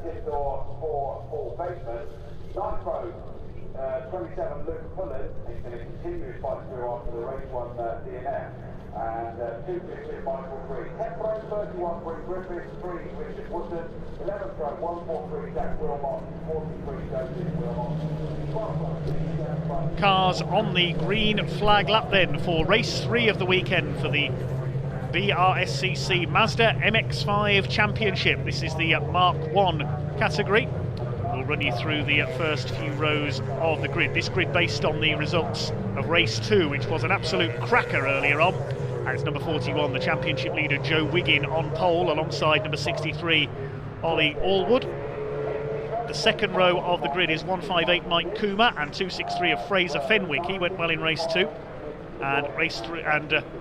for basement. Ninth row, 27 Luke Pullen. He's going to continue his fight through after the race one DNF. And 250 Michael Green. 10th row, 31 Bree Griffiths, 3 Richard Woodson. 11th row, 143 Jack Wilmot, 43 Joseph Wilmot. 12th row, Cars on the green flag lap then for race 3 of the weekend for the BRSCC Mazda MX-5 Championship. This is the Mark 1 category. We'll run you through the first few rows of the grid. This grid based on the results of race 2, which was an absolute cracker earlier on. And it's number 41, the championship leader Joe Wiggin on pole alongside number 63, Ollie Allwood. The second row of the grid is 158 Mike Coomer and 263 of Fraser Fenwick. He went well in race 2. And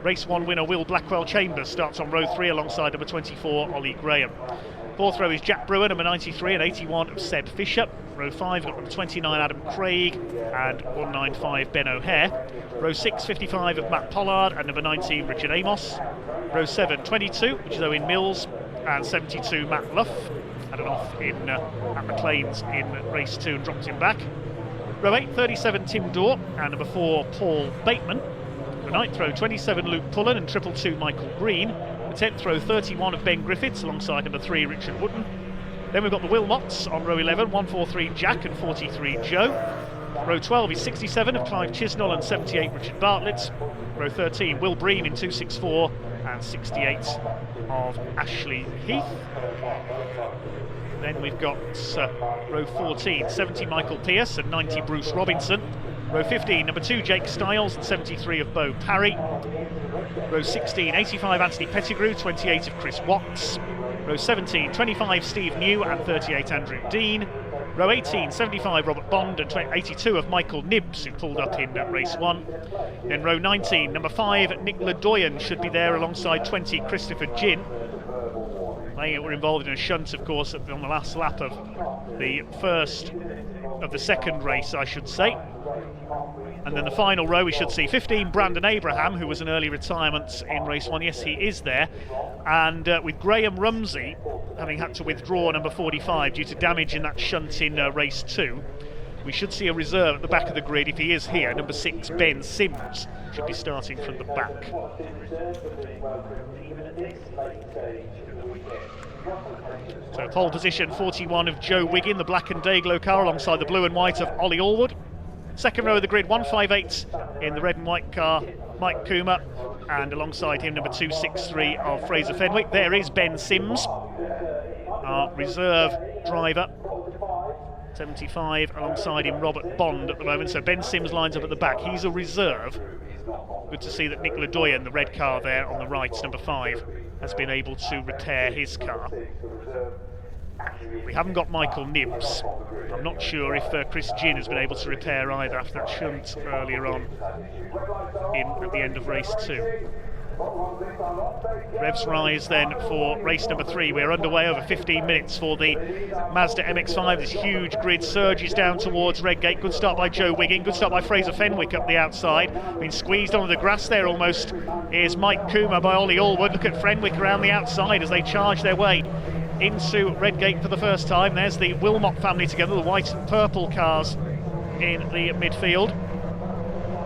race 1 winner Will Blackwell Chambers starts on row 3 alongside number 24 Ollie Graham. Fourth row is Jack Brewer, number 93 and 81 of Seb Fisher. Row 5 got number 29 Adam Craig and 195 Ben O'Hare. Row 6, 55 of Matt Pollard and number 19 Richard Amos. Row 7, 22, which is Owen Mills, and 72 Matt Luff. Had an off at McLean's in race 2 and dropped him back. Row 8, 37 Tim Dorr and number 4 Paul Bateman. The 9th row, 27 Luke Pullen and 222 Michael Green. The 10th row, 31 of Ben Griffiths alongside number 3 Richard Wootton. Then we've got the Wilmots on row 11, 143 Jack and 43 Joe. Row 12 is 67 of Clive Chisnell and 78 Richard Bartlett. Row 13, Will Breen in 264 and 68 of Ashley Heath. Then we've got row 14, 70 Michael Pearce and 90 Bruce Robinson. Row 15, number 2 Jake Stiles and 73 of Bo Parry. Row 16, 85 Anthony Pettigrew, 28 of Chris Watts. Row 17, 25 Steve New and 38 Andrew Dean. Row 18, 75 Robert Bond and 82 of Michael Nibbs, who pulled up in race 1. Then row 19, number 5 Nick Ledoyen should be there alongside 20 Christopher Ginn. They were involved in a shunt, of course, on the last lap of the second race, I should say. And then the final row, we should see 15 Brandon Abraham, who was an early retirement in race 1. Yes, he is there. And with Graham Rumsey having had to withdraw number 45 due to damage in that shunt in race 2, we should see a reserve at the back of the grid if he is here. Number 6 Ben Sims should be starting from the back. So pole position 41 of Joe Wiggin, the black and Dayglow car, alongside the blue and white of Ollie Allwood. Second row of the grid, 158 in the red and white car, Mike Coomer, and alongside him number 263 of Fraser Fenwick. There is Ben Sims, our reserve driver. 75 alongside him Robert Bond at the moment, so Ben Sims lines up at the back. He's a reserve. Good to see that Nick Ledoyen, the red car there on the right, number 5, has been able to repair his car. We haven't got Michael Nibbs. I'm not sure if Chris Ginn has been able to repair either after that shunt earlier on at the end of race 2. Revs rise then for race number 3. We're underway over 15 minutes for the Mazda MX-5. This huge grid surges down towards Redgate. Good start by Joe Wiggin. Good start by Fraser Fenwick up the outside. Been squeezed onto the grass there almost. Here's Mike Coomer by Ollie Allwood. Look at Fenwick around the outside as they charge their way into Redgate for the first time. There's the Wilmot family together, the white and purple cars in the midfield.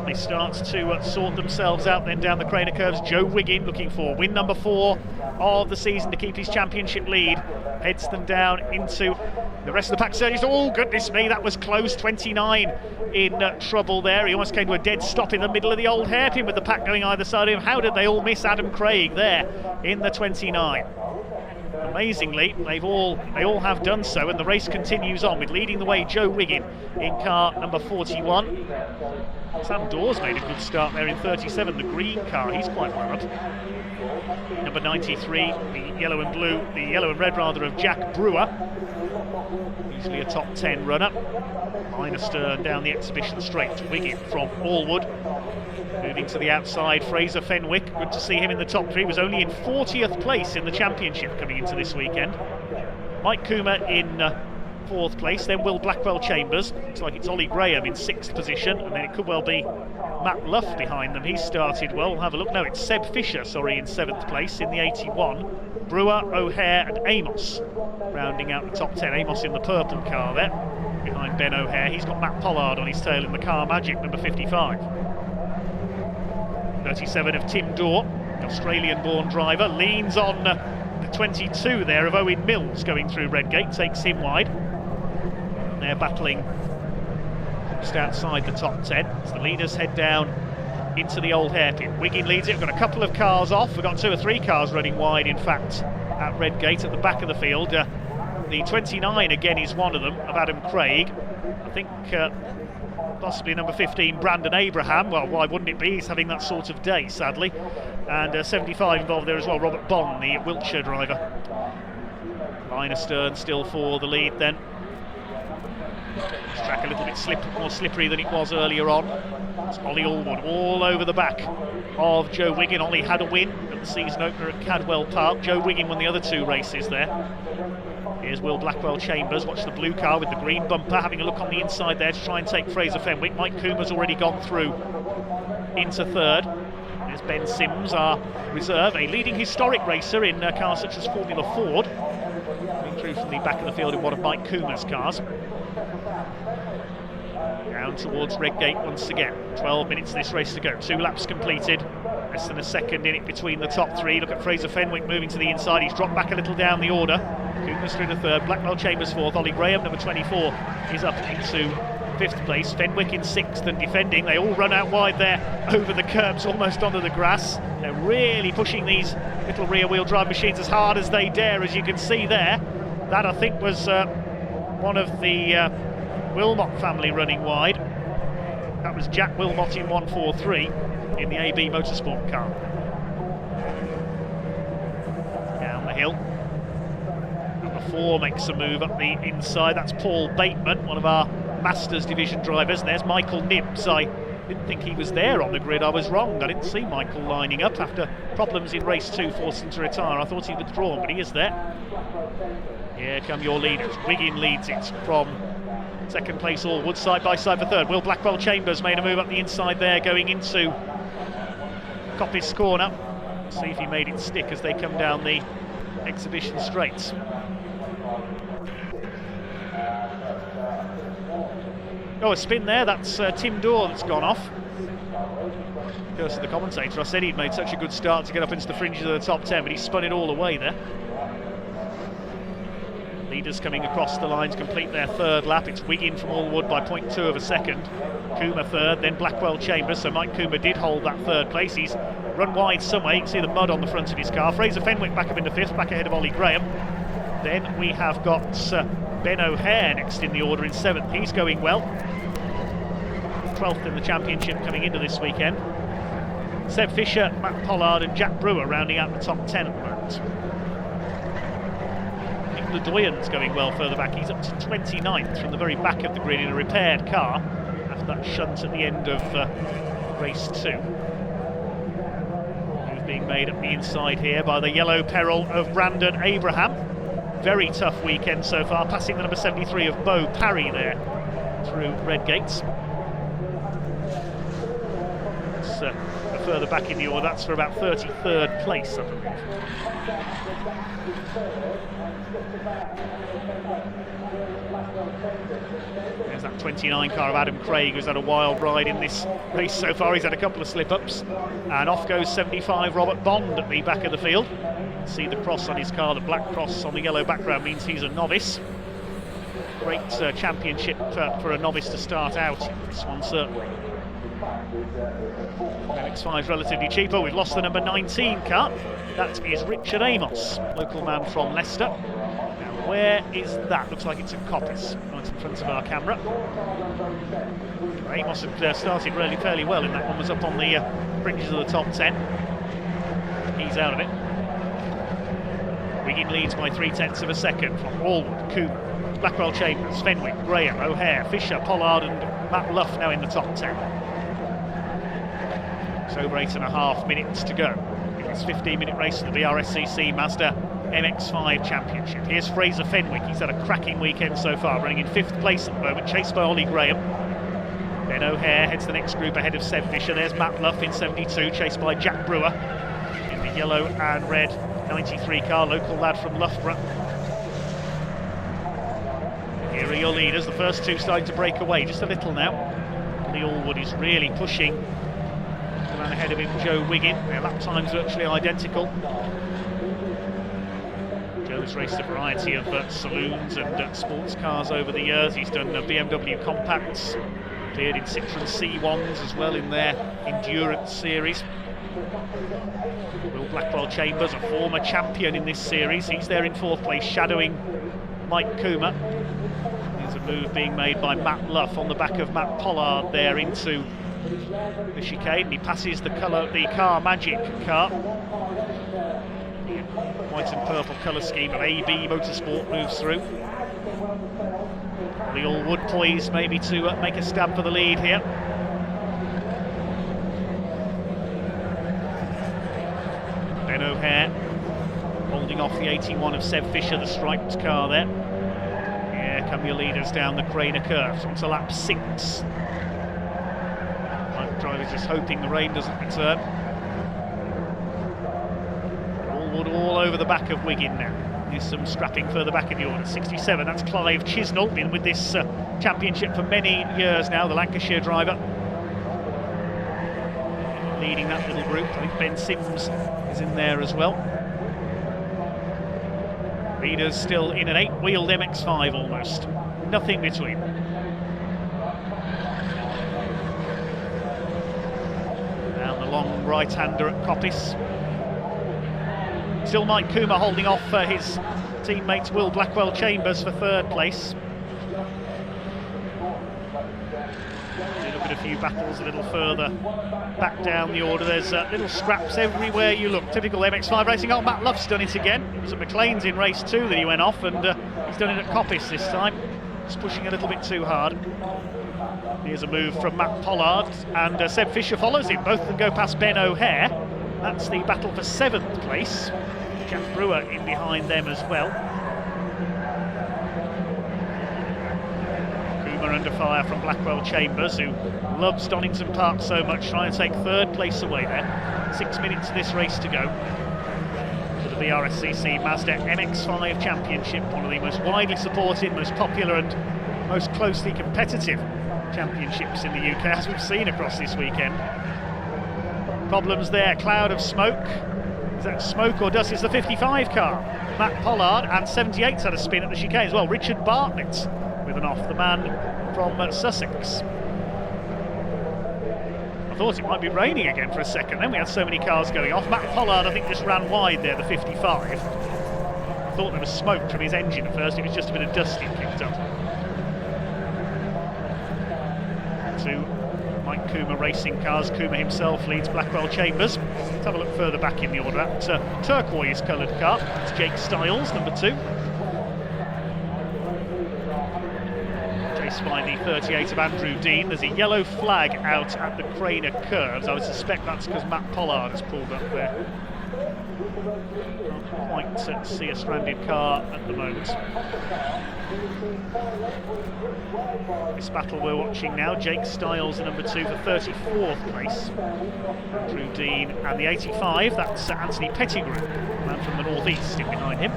They start to sort themselves out then down the Craner curves. Joe Wiggin looking for win number 4 of the season to keep his championship lead. Heads them down into the rest of the pack surges. Oh goodness me, that was close. 29 in trouble there. He almost came to a dead stop in the middle of the old hairpin with the pack going either side of him. How did they all miss Adam Craig there in the 29? Amazingly, they all have done so, and the race continues on with leading the way Joe Wiggin in car number 41. Sam Dawes made a good start there in 37, the green car, he's quite well up. Number 93, the yellow and red rather of Jack Brewer, usually a top 10 runner. Line astern down the exhibition straight to Wiggin from Allwood. Moving to the outside, Fraser Fenwick. Good to see him in the top 3. Was only in 40th place in the championship coming into this weekend. Mike Coomer in 4th place. Then Will Blackwell Chambers. Looks like it's Ollie Graham in 6th position. And then it could well be Matt Luff behind them. He started well. We'll have a look. No, it's Seb Fisher, sorry, in 7th place in the 81. Brewer, O'Hare and Amos rounding out the top 10. Amos in the purple car there, behind Ben O'Hare. He's got Matt Pollard on his tail in the car Magic, number 55. 37 of Tim Dorr, Australian-born driver, leans on the 22 there of Owen Mills going through Redgate, takes him wide. They're battling just outside the top 10 as the leaders head down into the old hairpin. Wiggin leads it. We've got a couple of cars off. We've got 2 or 3 cars running wide, in fact, at Redgate at the back of the field. The 29 again is one of them, of Adam Craig. I think possibly number 15, Brandon Abraham. Well, why wouldn't it be? He's having that sort of day, sadly. And 75 involved there as well, Robert Bond, the Wiltshire driver. Line astern still for the lead then. This track a little bit more slippery than it was earlier on. It's Ollie Allwood all over the back of Joe Wiggin. Ollie had a win at the season opener at Cadwell Park. Joe Wiggin won the other 2 races there. Here's Will Blackwell Chambers, watch the blue car with the green bumper, having a look on the inside there to try and take Fraser Fenwick. Mike Coomer's already gone through into 3rd. There's Ben Sims, our reserve, a leading historic racer in cars such as Formula Ford, coming through from the back of the field in one of Mike Coomer's cars. Down towards Redgate once again. 12 minutes of this race to go. 2 laps completed. Less than a second in it between the top 3. Look at Fraser Fenwick moving to the inside. He's dropped back a little down the order. Coomer's through to 3rd. Blackwell Chambers 4th. Ollie Graham, number 24, is up into 5th place. Fenwick in 6th and defending. They all run out wide there over the curbs, almost onto the grass. They're really pushing these little rear-wheel drive machines as hard as they dare, as you can see there. That, I think, was one of the Wilmot family running wide. That was Jack Wilmot in 143 in the AB Motorsport car. Down the hill. Number 4 makes a move up the inside. That's Paul Bateman, one of our Masters division drivers. And there's Michael Nibbs. I didn't think he was there on the grid. I was wrong. I didn't see Michael lining up after problems in race 2 forced him to retire. I thought he'd withdrawn, but he is there. Here come your leaders. Wiggin leads it from 2nd place Allwood, side by side for 3rd. Will Blackwell Chambers made a move up the inside there, going into Coppice Corner. See if he made it stick as they come down the exhibition straights. Oh, a spin there. That's Tim Dorr that's gone off. Curse of the commentator. I said he'd made such a good start to get up into the fringes of the top 10, but he spun it all away there. Leaders coming across the line to complete their 3rd lap. It's Wiggin from Allwood by 0.2 of a second. Coomer 3rd, then Blackwell Chambers. So Mike Coomer did hold that 3rd place. He's run wide somewhere. You can see the mud on the front of his car. Fraser Fenwick back up into 5th, back ahead of Ollie Graham. Then we have got Ben O'Hare next in the order in 7th. He's going well. 12th in the championship coming into this weekend. Seb Fisher, Matt Pollard and Jack Brewer rounding out the top 10 at the moment. Ledoyen's going well further back. He's up to 29th from the very back of the grid in a repaired car after that shunt at the end of race 2. Move being made up the inside here by the yellow peril of Brandon Abraham. Very tough weekend so far, passing the number 73 of Bo Parry there through Redgate. It's further back in the order. That's for about 33rd place, I believe. There's that 29 car of Adam Craig, who's had a wild ride in this race so far. He's had a couple of slip-ups. And off goes 75 Robert Bond at the back of the field. See the cross on his car, the black cross on the yellow background means he's a novice. Great championship for a novice to start out. This one certainly. MX-5 is relatively cheaper. We've lost the number 19 car. That is Richard Amos, local man from Leicester. Now, where is that? Looks like it's at Coppice, right in front of our camera. Amos had started really fairly well in that one, was up on the fringes of the top 10. He's out of it. Wiggin leads by 0.3 of a second from Allwood, Coomer, Blackwell Chambers, Fenwick, Graham, O'Hare, Fisher, Pollard and Matt Luff now in the top 10. It's over 8.5 minutes to go. It's a 15-minute race for the BRSCC Mazda MX-5 Championship. Here's Fraser Fenwick. He's had a cracking weekend so far, running in 5th place at the moment, chased by Ollie Graham. Ben O'Hare heads the next group ahead of Seb Fisher. There's Matt Luff in 72, chased by Jack Brewer in the yellow and red 93 car, local lad from Loughborough. Here are your leaders, the first two starting to break away just a little now. Lee Allwood is really pushing. The man ahead of him, Joe Wiggin. Their lap times virtually identical. Joe's raced a variety of saloons and sports cars over the years. He's done BMW compacts, appeared in Citroen C1s as well in their endurance series. Will Blackwell Chambers, a former champion in this series, he's there in 4th place, shadowing Mike Coomer. There's a move being made by Matt Luff on the back of Matt Pollard there into the chicane. He passes the car Magic car. The white and purple colour scheme of AB Motorsport moves through. Lee Allwood poised maybe to make a stab for the lead here. Ben O'Hare holding off the 81 of Seb Fisher, the striped car there. Here come your leaders down the Craner curve, onto lap 6. The driver's just hoping the rain doesn't return. Allwood all over the back of Wiggin now. There's some scrapping further back in the order. 67, that's Clive Chisnall, been with this championship for many years now, the Lancashire driver. Leading that little group. I think Ben Sims is in there as well. Leaders still in an 8-wheeled MX-5 almost. Nothing between. Down the long right-hander at Coppice. Still Mike Coomer holding off his teammate Will Blackwell Chambers for 3rd place. Look at a few battles a little further back down the order. There's little scraps everywhere you look. Typical MX-5 racing. Oh, Matt Luff's done it again. It was at McLean's in race 2 that he went off, and he's done it at Coppice this time. Just pushing a little bit too hard. Here's a move from Matt Pollard, and Seb Fisher follows him. Both of them go past Ben O'Hare. That's the battle for 7th place. Jack Brewer in behind them as well. Coomer under fire from Blackwell Chambers, who loves Donington Park so much, trying to take 3rd place away there. 6 minutes of this race to go for the BRSCC Mazda MX-5 Championship, one of the most widely supported, most popular and most closely competitive championships in the UK, as we've seen across this weekend. Problems there, cloud of smoke. Is that smoke or dust? It's the 55 car. Matt Pollard, and 78's had a spin at the chicane as well. Richard Bartlett with an off, the man from Sussex. I thought it might be raining again for a second, then we had so many cars going off. Matt Pollard, I think, just ran wide there, the 55. I thought there was smoke from his engine at first, it was just a bit of dust he kicked up. To Mike Coomer racing cars. Coomer himself leads Blackwell Chambers. Let's have a look further back in the order. That turquoise coloured car, it's Jake Stiles, number 2. Chased by the 38 of Andrew Dean. There's a yellow flag out at the Craner curves. I would suspect that's because Matt Pollard has pulled up there. Can't quite see a stranded car at the moment. This battle we're watching now, Jake Stiles, the number 2 for 34th place. Andrew Dean, and the 85, that's Anthony Pettigrew, the man from the northeast, in behind him.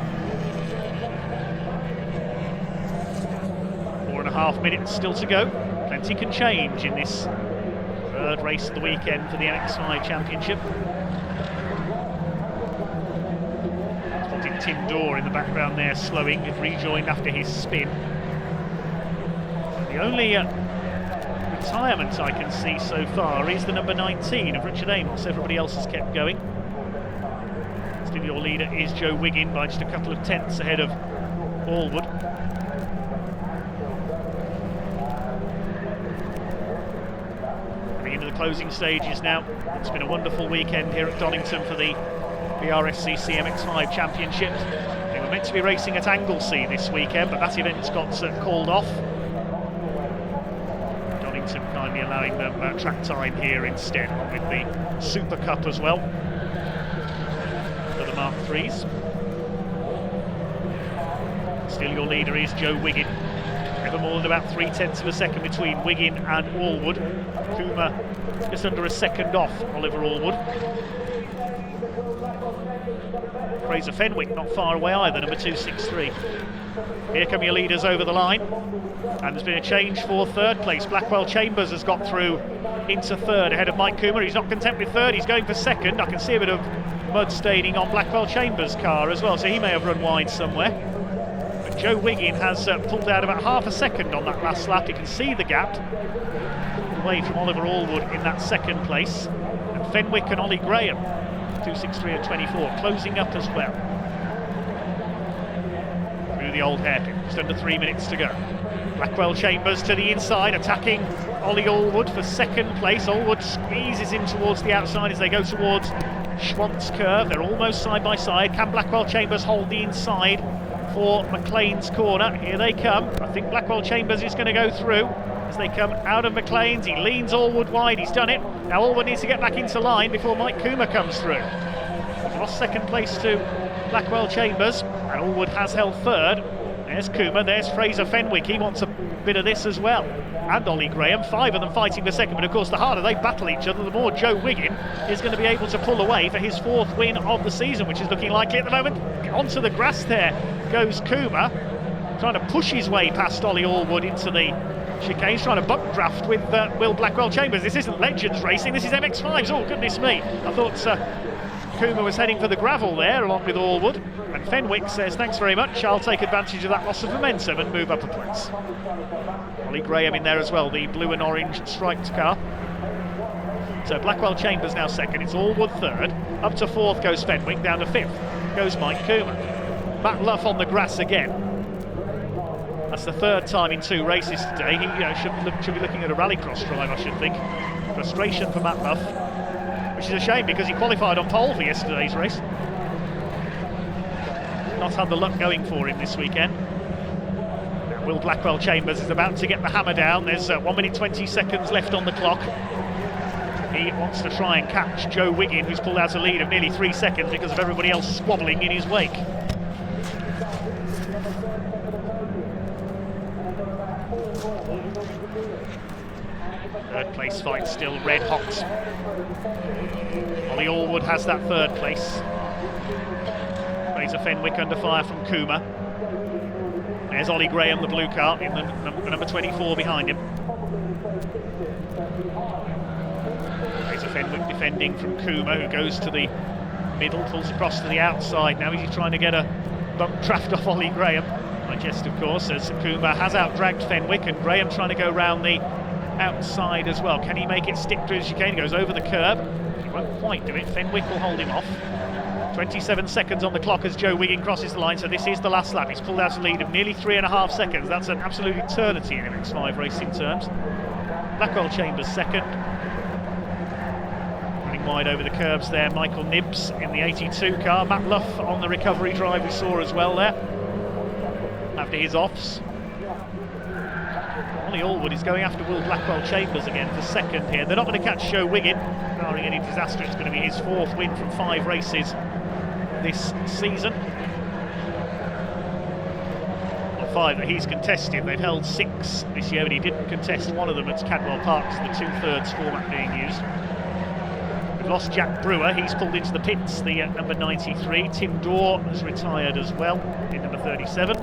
4.5 minutes still to go. Plenty can change in this 3rd race of the weekend for the MX-5 Championship. Spotted Tim Dorr in the background there, slowing. He's rejoined after his spin. The only retirement I can see so far is the number 19 of Richard Amos. Everybody else has kept going. Still your leader is Joe Wiggin by just a couple of tenths ahead of Allwood. Coming into the closing stages now. It's been a wonderful weekend here at Donington for the BRSCC MX-5 Championship. They were meant to be racing at Anglesey this weekend, but that event's got called off. Donington kindly allowing them track time here instead, with the SuperCup as well for the Mark IIIs. Still your leader is Joe Wiggin, ever for more than about 0.3 of a second between Wiggin and Allwood. Kuma just under a second off Oliver Allwood. Fraser Fenwick not far away either, number 263. Here come your leaders over the line, and there's been a change for third place. Blackwell Chambers has got through into third ahead of Mike Kuma. He's not content with third, he's going for second. I can see a bit of mud staining on Blackwell Chambers' car as well, so he may have run wide somewhere. But Joe Wiggin has pulled out about half a second on that last lap. You can see the gap away from Oliver Allwood in that second place, and Fenwick and Ollie Graham, 263 and 24, closing up as well through the old hairpin. Just under 3 minutes to go. Blackwell Chambers to the inside, attacking Ollie Allwood for second place. Allwood squeezes in towards the outside as they go towards Schwantz curve. They're almost side by side. Can Blackwell Chambers hold the inside for McLean's corner? Here they come. I think Blackwell Chambers is going to go through as they come out of McLean's. He leans Allwood wide, he's done it. Now Allwood needs to get back into line before Mike Kuma comes through. He's lost second place to Blackwell Chambers, and Allwood has held third. There's Kuma, there's Fraser Fenwick, he wants a bit of this as well. And Ollie Graham, 5 of them fighting for second, but of course the harder they battle each other, the more Joe Wiggin is going to be able to pull away for his 4th win of the season, which is looking likely at the moment. Onto the grass there goes Kuma, trying to push his way past Ollie Allwood into the chicane. He's trying to buck draft with Will Blackwell Chambers. This isn't Legends racing, this is MX-5s, oh goodness me. I thought Kuma was heading for the gravel there along with Allwood, and Fenwick says thanks very much, I'll take advantage of that loss of momentum and move up a place. Ollie Graham in there as well, the blue and orange striped car. So Blackwell Chambers now second, it's Allwood third, up to 4th goes Fenwick, down to 5th goes Mike Kuma. Matt Luff on the grass again. That's the 3rd time in 2 races today. He should be looking at a rallycross drive, I should think. Frustration for Matt Luff, which is a shame because he qualified on pole for yesterday's race. Not had the luck going for him this weekend. Now Will Blackwell Chambers is about to get the hammer down. There's 1 minute 20 seconds left on the clock. He wants to try and catch Joe Wiggin, who's pulled out a lead of nearly 3 seconds because of everybody else squabbling in his wake. Third place fight still red hot. Ollie Allwood has that 3rd place. Fraser Fenwick under fire from Kuma. There's Ollie Graham, the blue car, in the number 24 behind him. Fraser Fenwick defending from Kuma, who goes to the middle, pulls across to the outside. Now he's trying to get a bump draft off Ollie Graham. My jest, of course, as Kuma has out-dragged Fenwick, and Graham trying to go round the outside as well. Can he make it stick through the chicane? He goes over the curb. He won't quite do it. Fenwick will hold him off. 27 seconds on the clock as Joe Wiggin crosses the line, so this is the last lap. He's pulled out a lead of nearly 3.5 seconds. That's an absolute eternity in MX-5 racing terms. Blackwell Chambers second. Running wide over the curbs there, Michael Nibbs in the 82 car. Matt Luff on the recovery drive we saw as well there after his offs. Ollie Allwood is going after Will Blackwell Chambers again for second here. They're not going to catch Joe Wiggin, barring any disaster. It's going to be his 4th win from 5 races this season. Well, 5 that he's contested. They've held 6 this year, but he didn't contest one of them at Cadwell Park, because the 2/3 format being used. We've lost Jack Brewer, he's pulled into the pits, the number 93. Tim Dorr has retired as well in number 37.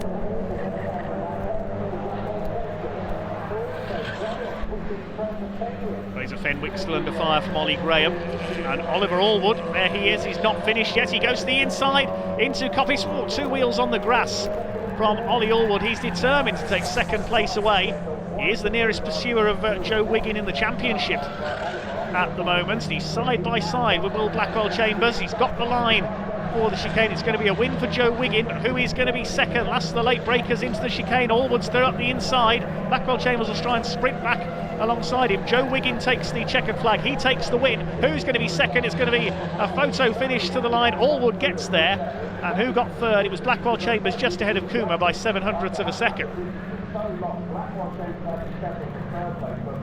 Fraser Fenwick still under fire from Ollie Graham, and Oliver Allwood, there he is, he's not finished yet. He goes to the inside into Coppice Walk, 2 wheels on the grass from Ollie Allwood. He's determined to take second place away. He is the nearest pursuer of Joe Wiggin in the championship at the moment. He's side by side with Will Blackwell Chambers. He's got the line for the chicane. It's going to be a win for Joe Wiggin, but who is going to be second? Last of the late breakers into the chicane. Allwood's there up the inside. Blackwell Chambers will try and sprint back alongside him. Joe Wiggin takes the checkered flag. He takes the win. Who's going to be second? It's going to be a photo finish to the line. Allwood gets there. And who got third? It was Blackwell Chambers, just ahead of Kuma by 0.07 of a second.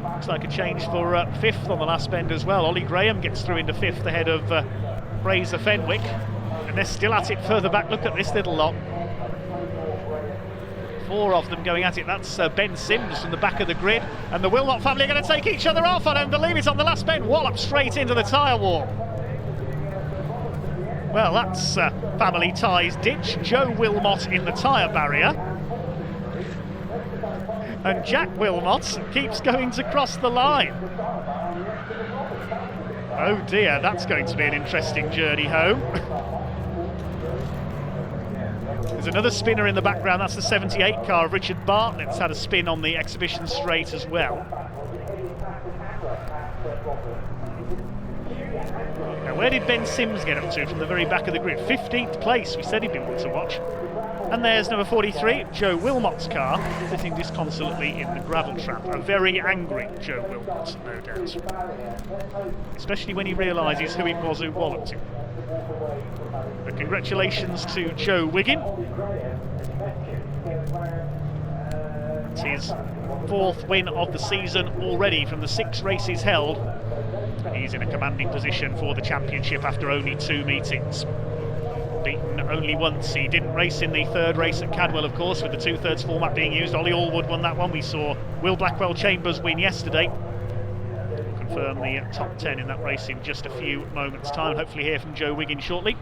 Looks like a change for 5th on the last bend as well. Ollie Graham gets through into 5th ahead of Fraser Fenwick. And they're still at it further back. Look at this little lot. 4 of them going at it. That's Ben Sims from the back of the grid, and the Wilmot family are going to take each other off. I don't believe it on the last bend. Wallop straight into the tyre wall. Well, that's family ties ditch. Joe Wilmot in the tyre barrier. And Jack Wilmot keeps going to cross the line. Oh dear, that's going to be an interesting journey home. There's another spinner in the background. That's the 78 car of Richard Bartlett's had a spin on the exhibition straight as well. Now, where did Ben Sims get up to from the very back of the grid? 15th place. We said he'd been one to watch. And there's number 43, Joe Wilmot's car, sitting disconsolately in the gravel trap. A very angry Joe Wilmot, no doubt. Especially when he realises who it was who walloped him. But congratulations to Joe Wiggin. It's his 4th win of the season already from the 6 races held. He's in a commanding position for the championship after only 2 meetings. Beaten only once. He didn't race in the 3rd race at Cadwell, of course, with the 2/3 format being used. Ollie Allwood won that one. We saw Will Blackwell-Chambers win yesterday. Confirm the top 10 in that race in just a few moments' time. Hopefully hear from Joe Wiggin shortly.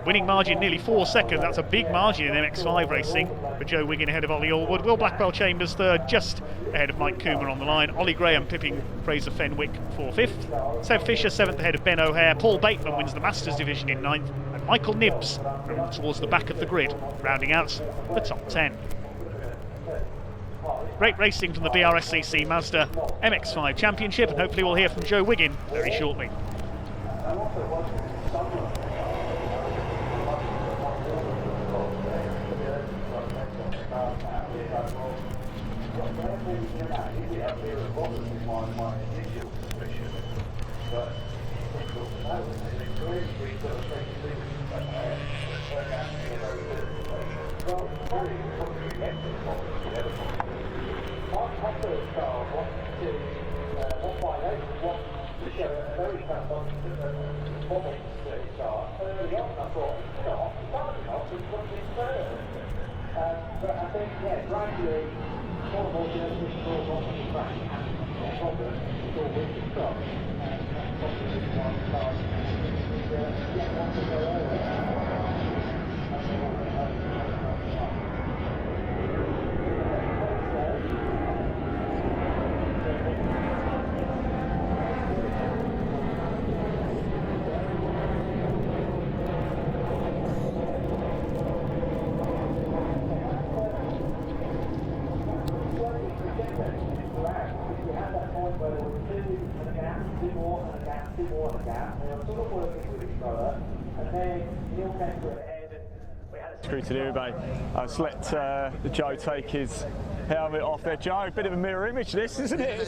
Winning margin nearly 4 seconds. That's a big margin in MX-5 racing for Joe Wiggin ahead of Ollie Allwood. Will Blackwell-Chambers 3rd, just ahead of Mike Coomer on the line. Ollie Graham pipping Fraser Fenwick for 5th. Seb Fisher 7th ahead of Ben O'Hare. Paul Bateman wins the Masters division in 9th. And Michael Nibbs from towards the back of the grid, rounding out the top 10. Great racing from the BRSCC Mazda MX-5 Championship, and hopefully we'll hear from Joe Wiggin very shortly. Scooted Ube. I've just let Joe take his helmet off there. Joe, a bit of a mirror image this, isn't it?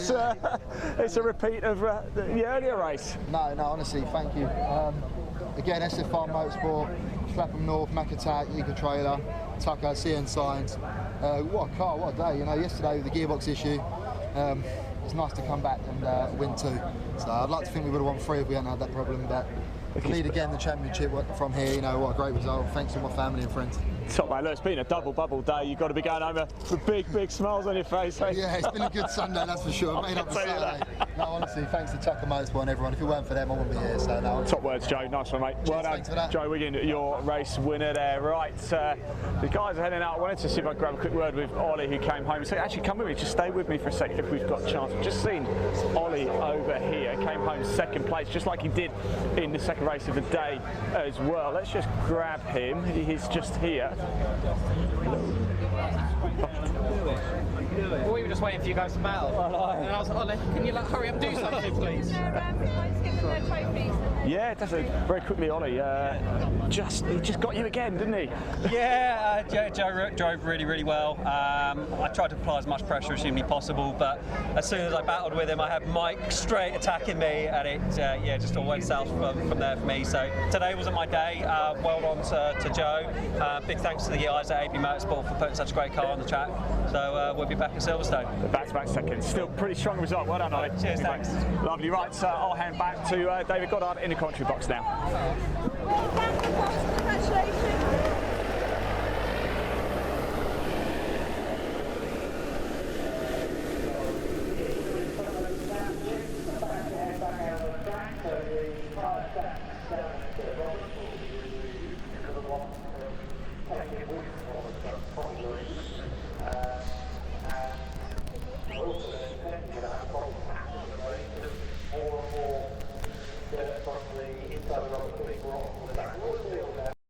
It's a repeat of the earlier race. No, honestly, thank you. Again, SFR Motorsport, Clapham North, Mac Attack, Eagle Trailer, Tucker, CN Signs. What a car, what a day. You know, yesterday with the gearbox issue, it's nice to come back and win 2. So I'd like to think we would have won 3 if we hadn't had that problem, but to lead again the championship from here, you know, what a great result. Thanks to my family and friends. Top man, look, it's been a double bubble day. You've got to be going home with big smiles on your face. Hey? Yeah, it's been a good Sunday, that's for sure. Made up for Saturday. No, honestly, thanks to Tucker Motorsport and everyone. If it weren't for them, I wouldn't be here. So no. Top words, Joe. Nice one, mate. Cheers, well done, thanks for that. Joe Wiggin, your race winner there. Right, the guys are heading out. I wanted to see if I could grab a quick word with Ollie, who came home. So actually, come with me. Just stay with me for a second if we've got a chance. I've just seen Ollie over here. Came home 2nd place, just like he did in the 2nd race of the day as well. Let's just grab him. He's just here. Well, we were just waiting for you guys to battle. And I was like, Ollie, can you hurry up and do something, please? Yeah, definitely. Very quickly, Ollie. He just got you again, didn't he? Yeah, Joe drove really well. I tried to apply as much pressure as humanly possible, but as soon as I battled with him, I had Mike straight attacking me, and it just all went south from there for me. So today wasn't my day. Well done to Joe. Big thanks to the guys at AB Motorsport for putting such a great car on the track. So we'll be back at Silverstone. Back-to-back seconds. Still pretty strong result. Well done, Ollie. Cheers, thanks. Lovely. Right, so I'll hand back to David Goddard in the commentary box now. Congratulations.